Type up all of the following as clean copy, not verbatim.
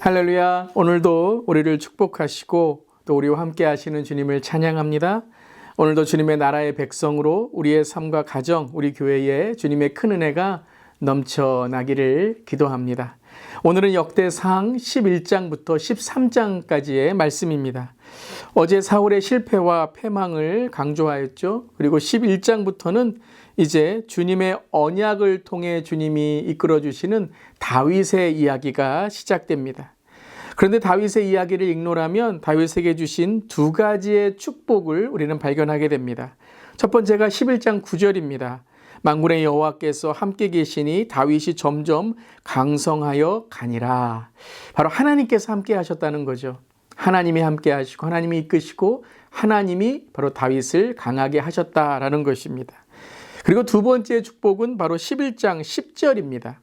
할렐루야. 오늘도 우리를 축복하시고 또 우리와 함께 하시는 주님을 찬양합니다. 오늘도 주님의 나라의 백성으로 우리의 삶과 가정, 우리 교회에 주님의 큰 은혜가 넘쳐나기를 기도합니다. 오늘은 역대상 11장부터 13장까지의 말씀입니다. 어제 사울의 실패와 패망을 강조하였죠. 그리고 11장부터는 이제 주님의 언약을 통해 주님이 이끌어 주시는 다윗의 이야기가 시작됩니다. 그런데 다윗의 이야기를 읽노라면 다윗에게 주신 두 가지의 축복을 우리는 발견하게 됩니다. 첫 번째가 11장 9절입니다. 만군의 여호와께서 함께 계시니 다윗이 점점 강성하여 가니라. 바로 하나님께서 함께 하셨다는 거죠. 하나님이 함께 하시고 하나님이 이끄시고 하나님이 바로 다윗을 강하게 하셨다라는 것입니다. 그리고 두 번째 축복은 바로 11장 10절입니다.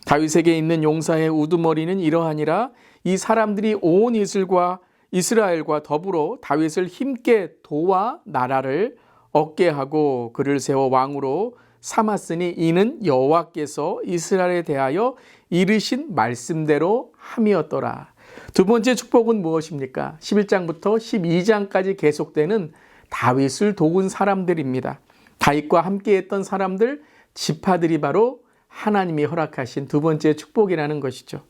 다윗에게 있는 용사의 우두머리는 이러하니라. 이 사람들이 온 이스라엘과 더불어 다윗을 힘께 도와 나라를 얻게 하고 그를 세워 왕으로 삼았으니 이는 여호와께서 이스라엘에 대하여 이르신 말씀대로 함이었더라. 두 번째 축복은 무엇입니까? 11장부터 12장까지 계속되는 다윗을 도운 사람들입니다. 다윗과 함께했던 사람들, 지파들이 바로 하나님이 허락하신 두 번째 축복이라는 것이죠.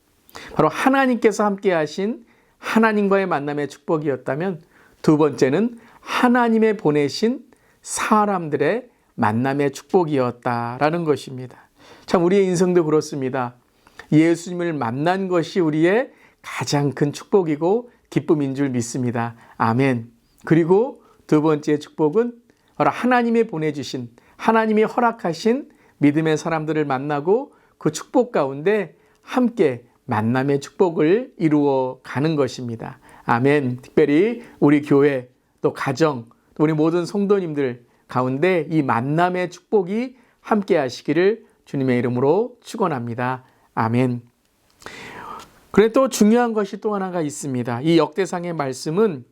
바로 하나님께서 함께하신 하나님과의 만남의 축복이었다면 두 번째는 하나님의 보내신 사람들의 만남의 축복이었다라는 것입니다. 참 우리의 인생도 그렇습니다. 예수님을 만난 것이 우리의 가장 큰 축복이고 기쁨인 줄 믿습니다. 아멘. 그리고 두 번째 축복은 바로 하나님이 보내주신, 하나님이 허락하신 믿음의 사람들을 만나고 그 축복 가운데 함께 만남의 축복을 이루어 가는 것입니다. 아멘. 특별히 우리 교회 또 가정 또 우리 모든 성도님들 가운데 이 만남의 축복이 함께 하시기를 주님의 이름으로 축원합니다. 아멘. 그런데 또 중요한 것이 또 하나가 있습니다. 이 역대상의 말씀은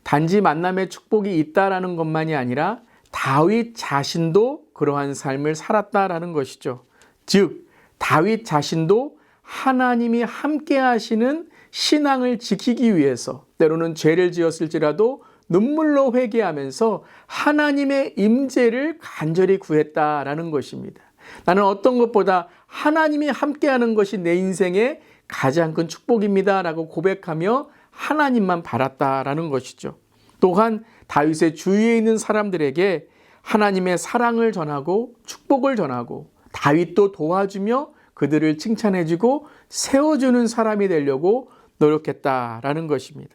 단지 만남의 축복이 있다라는 것만이 아니라 다윗 자신도 그러한 삶을 살았다라는 것이죠. 즉 다윗 자신도 하나님이 함께 하시는 신앙을 지키기 위해서 때로는 죄를 지었을지라도 눈물로 회개하면서 하나님의 임재를 간절히 구했다라는 것입니다. 나는 어떤 것보다 하나님이 함께하는 것이 내 인생의 가장 큰 축복입니다 라고 고백하며 하나님만 바랐다라는 것이죠. 또한 다윗의 주위에 있는 사람들에게 하나님의 사랑을 전하고 축복을 전하고 다윗도 도와주며 그들을 칭찬해주고 세워주는 사람이 되려고 노력했다라는 것입니다.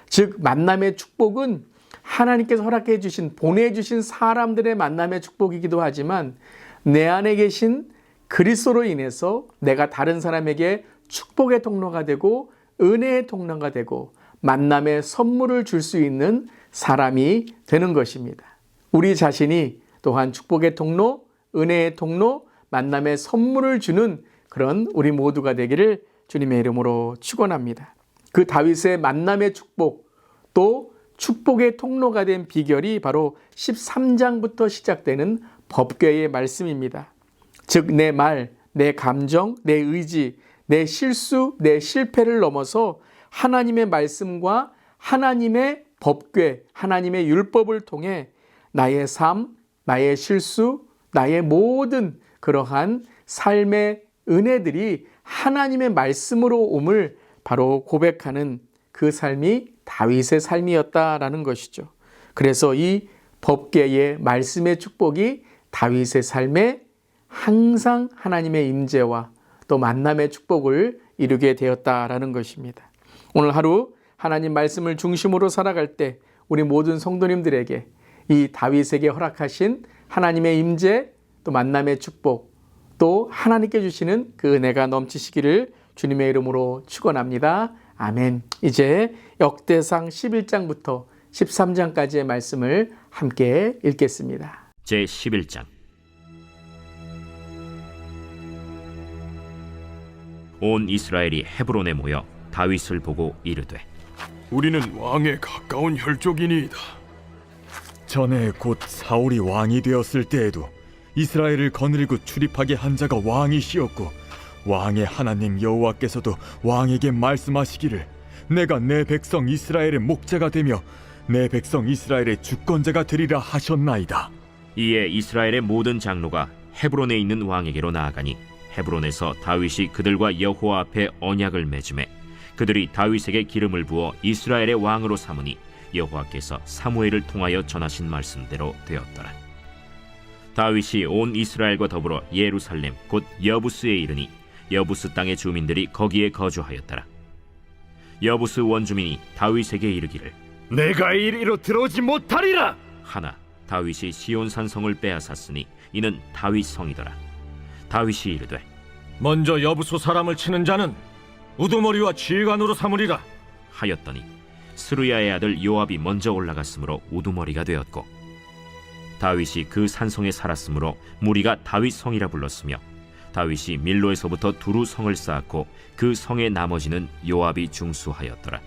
즉 만남의 축복은 하나님께서 허락해 주신 보내주신 사람들의 만남의 축복이기도 하지만 내 안에 계신 그리스도로 인해서 내가 다른 사람에게 축복의 통로가 되고 은혜의 통로가 되고 만남의 선물을 줄 수 있는 사람이 되는 것입니다. 우리 자신이 또한 축복의 통로, 은혜의 통로, 만남의 선물을 주는 그런 우리 모두가 되기를 주님의 이름으로 축원합니다. 그 다윗의 만남의 축복, 또 축복의 통로가 된 비결이 바로 13장부터 시작되는 법궤의 말씀입니다. 즉 내 말, 내 감정, 내 의지, 내 실수, 내 실패를 넘어서 하나님의 말씀과 하나님의 법궤, 하나님의 율법을 통해 나의 삶, 나의 실수, 나의 모든 그러한 삶의 은혜들이 하나님의 말씀으로 옴을 바로 고백하는 그 삶이 다윗의 삶이었다라는 것이죠. 그래서 이 법궤의 말씀의 축복이 다윗의 삶에 항상 하나님의 임재와 또 만남의 축복을 이루게 되었다라는 것입니다. 오늘 하루 하나님 말씀을 중심으로 살아갈 때 우리 모든 성도님들에게 이 다윗에게 허락하신 하나님의 임재 또 만남의 축복 또 하나님께 주시는 그 은혜가 넘치시기를 주님의 이름으로 축원합니다. 아멘. 이제 역대상 11장부터 13장까지의 말씀을 함께 읽겠습니다. 제11장. 온 이스라엘이 헤브론에 모여 다윗을 보고 이르되 우리는 왕에 가까운 혈족이니이다. 전에 곧 사울이 왕이 되었을 때에도 이스라엘을 거느리고 출입하게 한 자가 왕이시었고 왕의 하나님 여호와께서도 왕에게 말씀하시기를 내가 내 백성 이스라엘의 목자가 되며 내 백성 이스라엘의 주권자가 되리라 하셨나이다. 이에 이스라엘의 모든 장로가 헤브론에 있는 왕에게로 나아가니 헤브론에서 다윗이 그들과 여호와 앞에 언약을 맺음에 그들이 다윗에게 기름을 부어 이스라엘의 왕으로 삼으니 여호와께서 사무엘을 통하여 전하신 말씀대로 되었더라. 다윗이 온 이스라엘과 더불어 예루살렘 곧 여부스에 이르니 여부스 땅의 주민들이 거기에 거주하였더라. 여부스 원주민이 다윗에게 이르기를 내가 이리로 들어오지 못하리라. 하나 다윗이 시온 산성을 빼앗았으니 이는 다윗 성이더라. 다윗이 이르되 먼저 여부수 사람을 치는 자는 우두머리와 지휘관으로 삼으리라 하였더니 스루야의 아들 요압이 먼저 올라갔으므로 우두머리가 되었고 다윗이 그 산성에 살았으므로 무리가 다윗 성이라 불렀으며 다윗이 밀로에서부터 두루 성을 쌓았고 그 성의 나머지는 요압이 중수하였더라.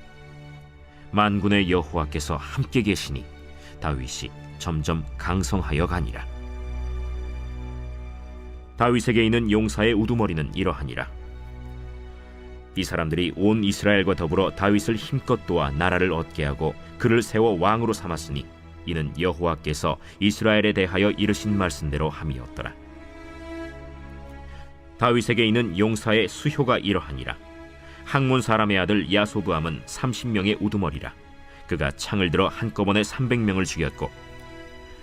만군의 여호와께서 함께 계시니 다윗이 점점 강성하여 가니라. 다윗에게 있는 용사의 우두머리는 이러하니라. 이 사람들이 온 이스라엘과 더불어 다윗을 힘껏 도와 나라를 얻게 하고 그를 세워 왕으로 삼았으니 이는 여호와께서 이스라엘에 대하여 이르신 말씀대로 함이었더라. 다윗에게 있는 용사의 수효가 이러하니라. 학몬 사람의 아들 야소브암은 30명의 우두머리라. 그가 창을 들어 한꺼번에 300명을 죽였고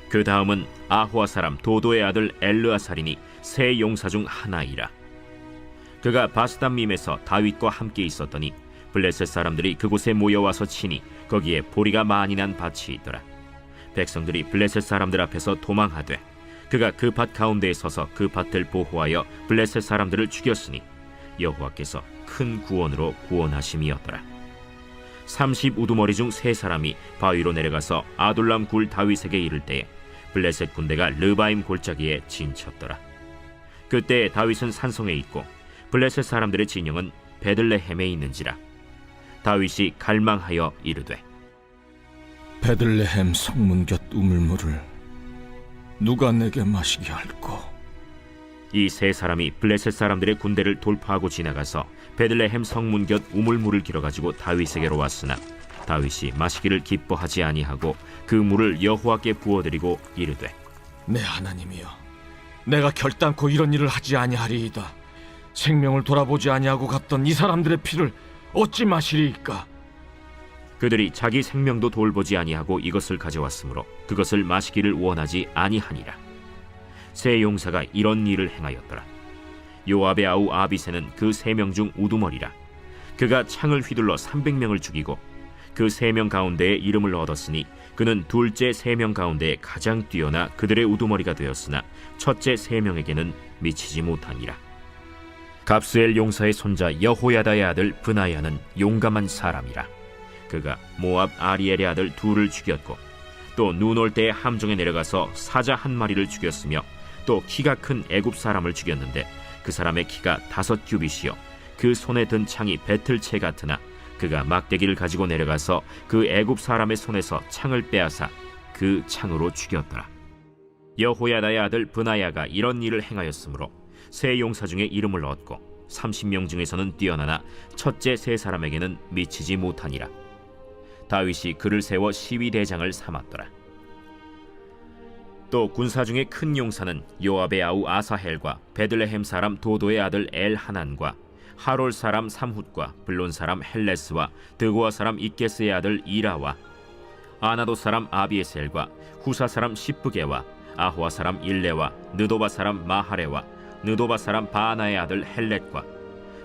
그 다음은 아호아 사람 도도의 아들 엘르아살이니 세 용사 중 하나이라. 그가 바스담밈에서 다윗과 함께 있었더니 블레셋 사람들이 그곳에 모여와서 치니 거기에 보리가 많이 난 밭이 있더라. 백성들이 블레셋 사람들 앞에서 도망하되 그가 그 밭 가운데에 서서 그 밭을 보호하여 블레셋 사람들을 죽였으니 여호와께서 큰 구원으로 구원하심이었더라. 30 우두머리 중 세 사람이 바위로 내려가서 아둘람 굴 다윗에게 이를 때에 블레셋 군대가 르바임 골짜기에 진쳤더라. 그때 다윗은 산성에 있고 블레셋 사람들의 진영은 베들레헴에 있는지라. 다윗이 갈망하여 이르되 베들레헴 성문 곁 우물물을 누가 내게 마시게 할꼬? 이 세 사람이 블레셋 사람들의 군대를 돌파하고 지나가서 베들레헴 성문 곁 우물물을 길어가지고 다윗에게로 왔으나 다윗이 마시기를 기뻐하지 아니하고 그 물을 여호와께 부어드리고 이르되 내 하나님이여, 내가 결단코 이런 일을 하지 아니하리이다. 생명을 돌아보지 아니하고 갔던 이 사람들의 피를 어찌 마시리이까? 그들이 자기 생명도 돌보지 아니하고 이것을 가져왔으므로 그것을 마시기를 원하지 아니하니라. 세 용사가 이런 일을 행하였더라. 요압의 아우 아비새는 그 3명 중 우두머리라. 그가 창을 휘둘러 300명을 죽이고 그 3명 가운데에 이름을 얻었으니 그는 둘째 3명 가운데 가장 뛰어나 그들의 우두머리가 되었으나 첫째 3명에게는 미치지 못하니라. 갑스엘 용사의 손자 여호야다의 아들 브나야는 용감한 사람이라. 그가 모압 아리엘의 아들 둘을 죽였고 또 눈 올 때에 함정에 내려가서 사자 한 마리를 죽였으며 또 키가 큰 애굽 사람을 죽였는데 그 사람의 키가 5규빗이요 그 손에 든 창이 배틀채 같으나 그가 막대기를 가지고 내려가서 그 애굽 사람의 손에서 창을 빼앗아 그 창으로 죽였더라. 여호야다의 아들 브나야가 이런 일을 행하였으므로 세 용사 중에 이름을 얻고 30명 중에서는 뛰어나나 첫째 세 사람에게는 미치지 못하니라. 다윗이 그를 세워 시위대장을 삼았더라. 또 군사 중에 큰 용사는 요압의 아우 아사헬과 베들레헴 사람 도도의 아들 엘하난과 하롤 사람 삼훗과 블론 사람 헬레스와 드고아 사람 이게스의 아들 이라와 아나도 사람 아비에셀과 후사 사람 시프게와 아호아 사람 일레와 느도바 사람 마하레와 느도바 사람 바하나의 아들 헬렛과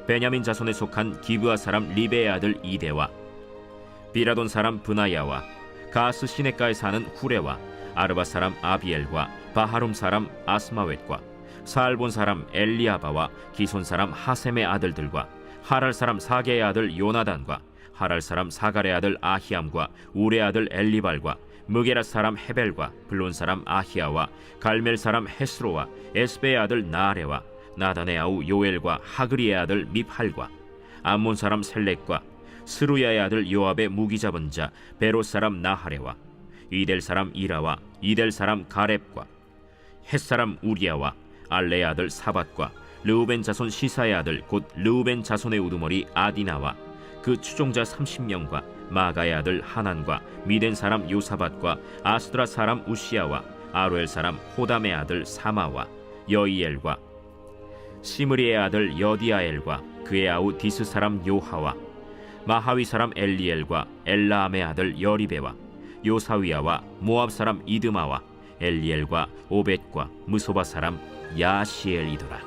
베냐민 자손에 속한 기브아 사람 리베의 아들 이데와 비라돈 사람 브나야와 가스 시내가에 사는 후레와 아르바 사람 아비엘과 바하룸 사람 아스마웻과 사알본 사람 엘리아바와 기손 사람 하셈의 아들들과 하랄 사람 사게의 아들 요나단과 하랄 사람 사갈의 아들 아히암과 우레 아들 엘리발과 무게라 사람 헤벨과 블론 사람 아히야와 갈멜 사람 헤스로와 에스베의 아들 나아레와 나단의 아우 요엘과 하그리의 아들 미팔과 암몬 사람 셀렉과 스루야의 아들 요압의 무기 잡은 자 베롯 사람 나하레와 이델 사람 이라와 이델 사람 가렙과 헷 사람 우리야와 알레의 아들 사밧과 르우벤 자손 시사의 아들 곧 르우벤 자손의 우두머리 아디나와 그 추종자 30명과 마가의 아들 하난과 미덴 사람 요사밧과 아스드라 사람 우시야와 아로엘 사람 호담의 아들 사마와 여이엘과 시므리의 아들 여디아엘과 그의 아우 디스 사람 요하와 마하위 사람 엘리엘과 엘라암의 아들 여리베와 요사위야와 모압 사람 이드마와 엘리엘과 오벳과 무소바 사람 야시엘이더라.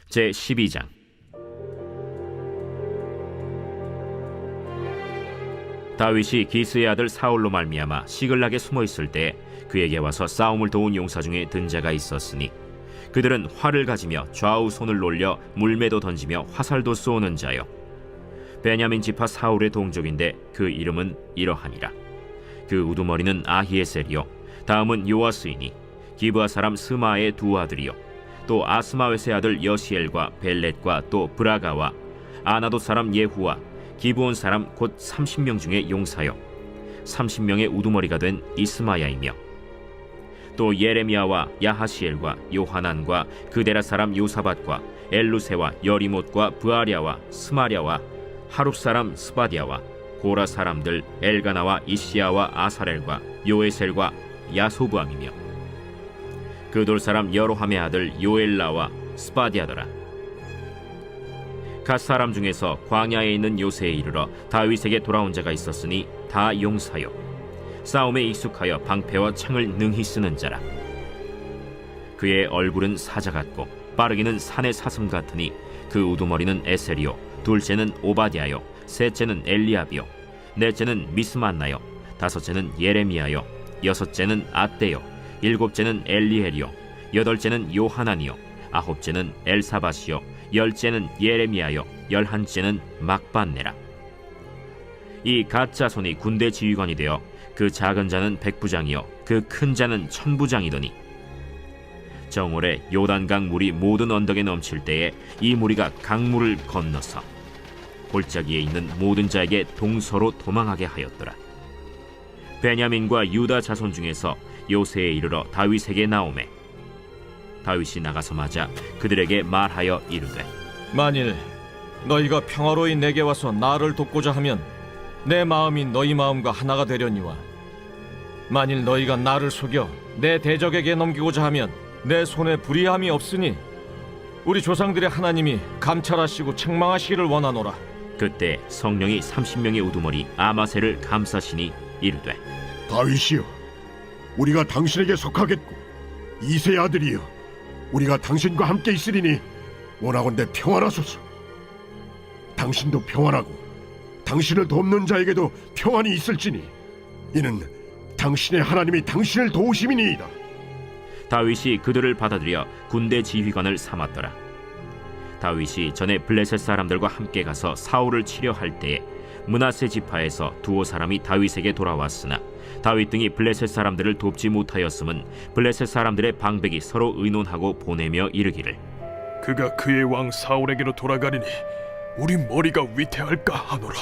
제 12장. 다윗이 기스의 아들 사울로 말미암아 시글락에 숨어 있을 때 그에게 와서 싸움을 도운 용사 중에 든 자가 있었으니 그들은 활을 가지며 좌우 손을 놀려 물매도 던지며 화살도 쏘는 자요 베냐민 지파 사울의 동족인데 그 이름은 이러하니라. 그 우두머리는 아히에셀이요 다음은 요아스이니 기브아 사람 스마의 두 아들이요 또 아스마웨스의 아들 여시엘과 벨렛과 또 브라가와 아나도 사람 예후와 기브온 사람 곧 30명 중에 용사요 30명의 우두머리가 된 이스마야이며 또 예레미야와 야하시엘과 요하난과 그데라 사람 요사밧과 엘루세와 여리못과 브아랴와 스마랴와 하룹 사람 스바디아와 고라 사람들 엘가나와 이시야와 아사렐과 요에셀과 야소부암이며 그돌 사람 여로함의 아들 요엘라와 스바디아더라. 갓 사람 중에서 광야에 있는 요새에 이르러 다윗에게 돌아온 자가 있었으니 다 용사요 싸움에 익숙하여 방패와 창을 능히 쓰는 자라. 그의 얼굴은 사자 같고 빠르기는 산의 사슴 같으니 그 우두머리는 에셀이요 둘째는 오바댜요 셋째는 엘리압이요 넷째는 미스만나요 다섯째는 예레미야요 여섯째는 앗대요 일곱째는 엘리엘이요 여덟째는 요하난이요 아홉째는 엘사밧이요 열째는 예레미야요 열한째는 막반네라. 이 갓 자손이 군대 지휘관이 되어 그 작은 자는 백부장이요 그 큰 자는 천부장이더니 정월에 요단강 물이 모든 언덕에 넘칠 때에 이 무리가 강물을 건너서 골짜기에 있는 모든 자에게 동서로 도망하게 하였더라. 베냐민과 유다 자손 중에서 요새에 이르러 다윗에게 나오매 다윗이 나가서 맞아 그들에게 말하여 이르되 만일 너희가 평화로이 내게 와서 나를 돕고자 하면 내 마음이 너희 마음과 하나가 되려니와 만일 너희가 나를 속여 내 대적에게 넘기고자 하면 내 손에 불의함이 없으니 우리 조상들의 하나님이 감찰하시고 책망하시기를 원하노라. 그때 성령이 30명의 우두머리 아마셀을 감싸시니 이르되 다윗이여, 우리가 당신에게 속하겠고 이새의 아들이여, 우리가 당신과 함께 있으리니 원하건대 평안하소서. 당신도 평안하고 당신을 돕는 자에게도 평안이 있을지니 이는 당신의 하나님이 당신을 도우심이니이다. 다윗이 그들을 받아들여 군대 지휘관을 삼았더라. 다윗이 전에 블레셋 사람들과 함께 가서 사울을 치려 할 때에 므낫세 지파에서 두어 사람이 다윗에게 돌아왔으나 다윗 등이 블레셋 사람들을 돕지 못하였음은 블레셋 사람들의 방백이 서로 의논하고 보내며 이르기를 그가 그의 왕 사울에게로 돌아가리니 우리 머리가 위태할까 하노라.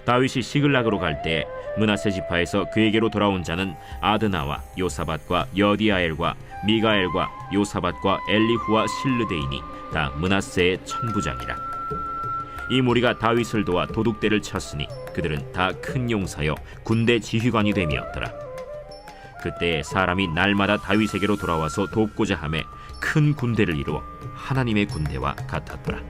다윗이 시글락으로 갈 때 므낫세 지파에서 그에게로 돌아온 자는 아드나와 요사밧과 여디아엘과 미가엘과 요사밧과 엘리후와 실르데이니 다 므낫세의 천부장이라. 이 무리가 다윗을 도와 도둑대를 쳤으니 그들은 다 큰 용사여 군대 지휘관이 됨이었더라. 그때 사람이 날마다 다윗에게로 돌아와서 돕고자 하매 큰 군대를 이루어 하나님의 군대와 같았더라.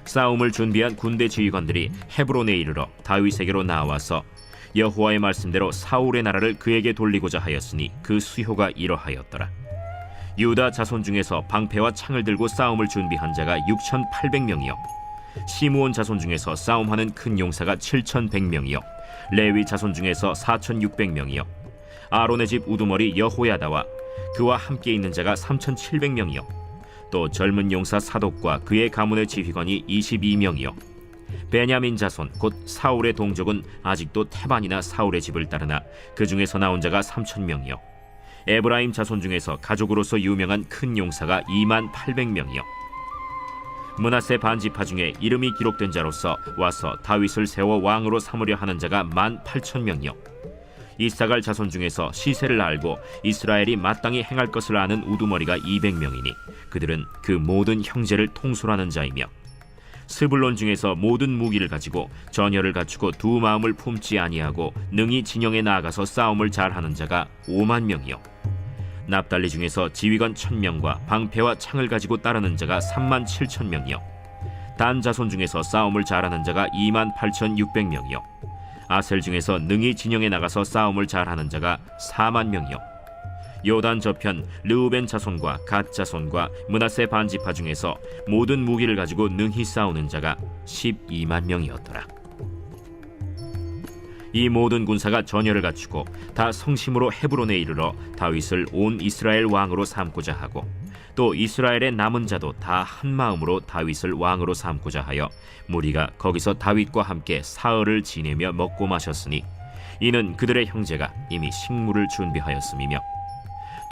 싸움을 준비한 군대 지휘관들이 헤브론에 이르러 다윗에게로 나와서 여호와의 말씀대로 사울의 나라를 그에게 돌리고자 하였으니 그 수효가 이러하였더라. 유다 자손 중에서 방패와 창을 들고 싸움을 준비한 자가 6,800명이요 시므온 자손 중에서 싸움하는 큰 용사가 7,100명이요 레위 자손 중에서 4,600명이요 아론의 집 우두머리 여호야다와 그와 함께 있는 자가 3,700명이요 또 젊은 용사 사독과 그의 가문의 지휘관이 22명이요 베냐민 자손 곧 사울의 동족은 아직도 태반이나 사울의 집을 따르나 그 중에서 나온 자가 3,000명이요 에브라임 자손 중에서 가족으로서 유명한 큰 용사가 28,000명이요 므낫세 반지파 중에 이름이 기록된 자로서 와서 다윗을 세워 왕으로 삼으려 하는 자가 18,000명이요 이사갈 자손 중에서 시세를 알고 이스라엘이 마땅히 행할 것을 아는 우두머리가 200명이니 그들은 그 모든 형제를 통솔하는 자이며 스불론 중에서 모든 무기를 가지고 전열을 갖추고 두 마음을 품지 아니하고 능히 진영에 나아가서 싸움을 잘하는 자가 5만 명이요 납달리 중에서 지휘관 1,000명과 방패와 창을 가지고 따르는 자가 37,000명이요 단 자손 중에서 싸움을 잘하는 자가 28,600명이요 아셀 중에서 능히 진영에 나가서 싸움을 잘하는 자가 4만 명이요 요단 저편 르우벤 자손과 갓 자손과 므낫세 반지파 중에서 모든 무기를 가지고 능히 싸우는 자가 12만 명이었더라. 이 모든 군사가 전열을 갖추고 다 성심으로 헤브론에 이르러 다윗을 온 이스라엘 왕으로 삼고자 하고 또 이스라엘의 남은 자도 다 한 마음으로 다윗을 왕으로 삼고자 하여 무리가 거기서 다윗과 함께 사흘을 지내며 먹고 마셨으니 이는 그들의 형제가 이미 식물을 준비하였음이며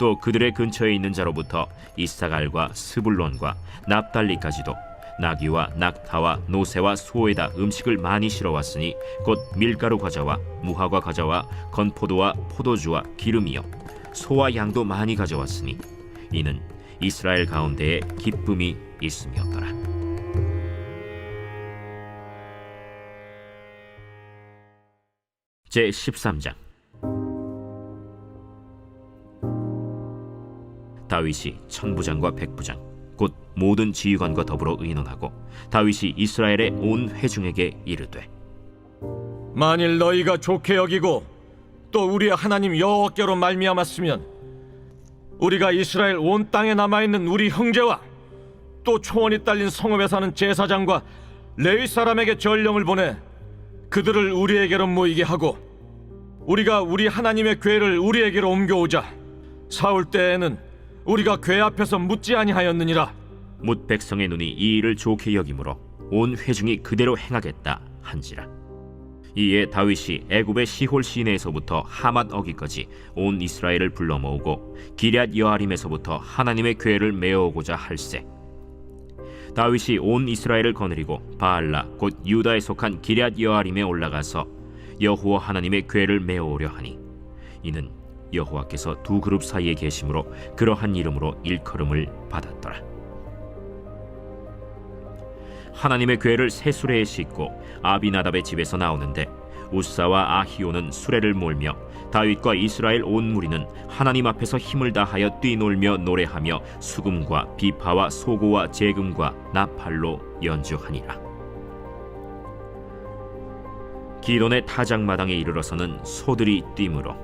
또 그들의 근처에 있는 자로부터 이사갈과 스불론과 납달리까지도 나귀와 낙타와 노새와 소에다 음식을 많이 실어왔으니 곧 밀가루 과자와 무화과 과자와 건포도와 포도주와 기름이요 소와 양도 많이 가져왔으니 이는 이스라엘 가운데에 기쁨이 있음이었더라. 제 13장. 다윗이 천부장과 백부장 곧 모든 지휘관과 더불어 의논하고 다윗이 이스라엘의 온 회중에게 이르되 만일 너희가 좋게 여기고 또 우리의 하나님 여호와께로 말미암았으면 우리가 이스라엘 온 땅에 남아있는 우리 형제와 또 초원이 딸린 성읍에 사는 제사장과 레위 사람에게 전령을 보내 그들을 우리에게로 모이게 하고 우리가 우리 하나님의 궤를 우리에게로 옮겨오자. 사울 때에는 우리가 궤 앞에서 묻지 아니하였느니라. 뭇 백성의 눈이 이 일을 좋게 여기므로 온 회중이 그대로 행하겠다 한지라. 이에 다윗이 애굽의 시홀 시내에서부터 하맛 어기까지 온 이스라엘을 불러 모으고 기럇 여아림에서부터 하나님의 궤를 메어오고자 할세. 다윗이 온 이스라엘을 거느리고 바알라 곧 유다에 속한 기럇 여아림에 올라가서 여호와 하나님의 궤를 메어오려 하니 이는 여호와께서 두 그룹 사이에 계심으로 그러한 이름으로 일컬음을 받았더라. 하나님의 궤를 새 수레에 싣고 아비나답의 집에서 나오는데 우사와 아히오는 수레를 몰며 다윗과 이스라엘 온 무리는 하나님 앞에서 힘을 다하여 뛰놀며 노래하며 수금과 비파와 소고와 재금과 나팔로 연주하니라. 기돈의 타작마당에 이르러서는 소들이 뛰므로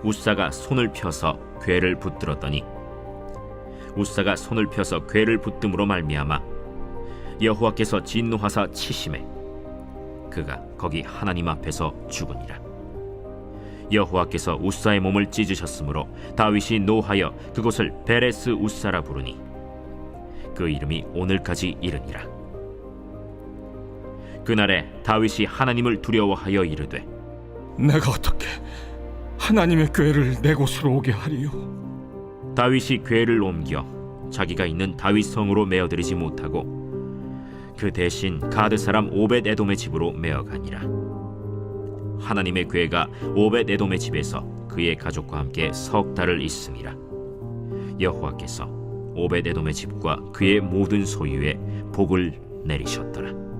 우사가 손을 펴서 궤를 붙들었더니 우사가 손을 펴서 궤를 붙듦으로 말미암아 여호와께서 진노하사 치심에 그가 거기 하나님 앞에서 죽으니라. 여호와께서 우사의 몸을 찢으셨으므로 다윗이 노하여 그곳을 베레스 우사라 부르니 그 이름이 오늘까지 이르니라. 그날에 다윗이 하나님을 두려워하여 이르되 내가 어떻게 하나님의 궤를 내 곳으로 오게 하리요? 다윗이 궤를 옮겨 자기가 있는 다윗 성으로 메어들이지 못하고 그 대신 가드 사람 오벳 에돔의 집으로 메어가니라. 하나님의 궤가 오벳 에돔의 집에서 그의 가족과 함께 석 달을 있음이라. 여호와께서 오벳 에돔의 집과 그의 모든 소유에 복을 내리셨더라.